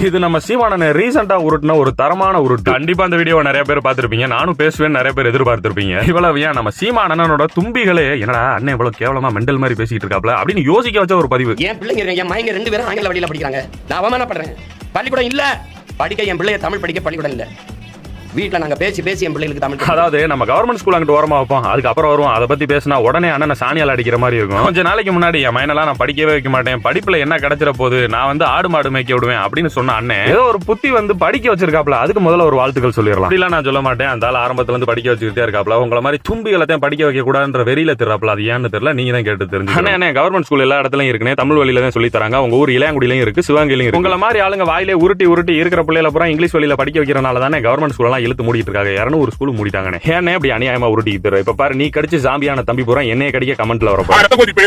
இது நம்ம சீமானன் ரீசெண்டா உருட்டுன ஒரு தரமான உருட்டு. கண்டிப்பா அந்த வீடியோ நிறைய பேர் பார்த்திருப்பீங்க, நானும் பேசுவேன், நிறைய பேர் எதிர்பார்த்திருப்பீங்க. இவ்வளவு ஏன் நம்ம சீமானனோட தும்பிகளே என்னடா அண்ணன் இவ்வளவு கேவலமா மெண்டல் மாதிரி பேசிட்டு இருக்காப்ல அப்படின்னு யோசிக்க வச்ச ஒரு பதிவு. என் பிள்ளைங்க என் மகங்க 2 பேரும் ஆங்கில வழியில படிக்கிறாங்க. நான் அவமானப்படுறேன். பள்ளிக்கூடம் இல்ல படிக்க, என் பிள்ளைய தமிழ் படிக்க பள்ளிக்கூடம் இல்ல. வீட்டுல நாங்க பேசி என் பிள்ளைகளுக்கு தமிழ். அதாவது நம்ம கவர்மெண்ட் ஸ்கூல் அங்கிட்டு ஓரமா வைப்போம், அதுக்கப்புறம் வருவோம். அதை பத்தி பேசினா உடனே அண்ணன் சாணியால் அடிக்கிற மாதிரி இருக்கும். கொஞ்ச நாளைக்கு முன்னாடி என் மைனெல்லாம் நான் படிக்கவே வைக்க மாட்டேன், படிப்புல என்ன கிடைச்சிட போது, நான் வந்து ஆடு மாடு மேய்க்க விடுவேன் அப்படின்னு சொன்ன அண்ணன் ஏதோ ஒரு புத்தி வந்து படிக்க வச்சிருக்காப்ல. அதுக்கு முதல்ல ஒரு வாழ்த்துக்கள் சொல்லிடலாம். அப்படிலாம் நான் சொல்ல மாட்டேன். அந்த ஆரம்பத்துல இருந்து படிக்க வச்சுக்கிட்டே இருக்காப்ல. உங்களை மாதிரி தும்பிகளத்தையும் படிக்க வைக்க கூடாதுன்ற வெறியில திருறாப்ல. அது ஏன்னு தெரியல, நீங்க தான் கேட்டு தெரிஞ்சு. அண்ணே கவர்மெண்ட் ஸ்கூல் எல்லா இடத்துலயும் இருக்குனே, தமிழ் வழியில தான் சொல்லி தராங்க. உங்க ஊர் இளையாங்குடியிலும் இருக்கு, சிவகங்கையிலும் இருக்கு. உங்களை மாதிரி ஆளுங்க வாயிலே உருட்டி இருக்கிற பிள்ளைல பூரா இங்கிலீஷ் வழியில படிக்க வைக்கிறனால தானே கவர்மெண்ட் ஸ்கூல் எல்லாம் இழுத்து மூடிட்டு இருக்காங்க. ஒரு ஸ்கூல் மூடிட்டாங்கனே. ஏனே இப்படி அநியாயமா உருட்டிட்டு இருக்க? இப்ப பாரு, நீ கடிச்சு ஜாம்பியான தம்பி பூரா என்னைய கடிக்க கமெண்ட்ல வரப்போ ரத்த கொதிப்பு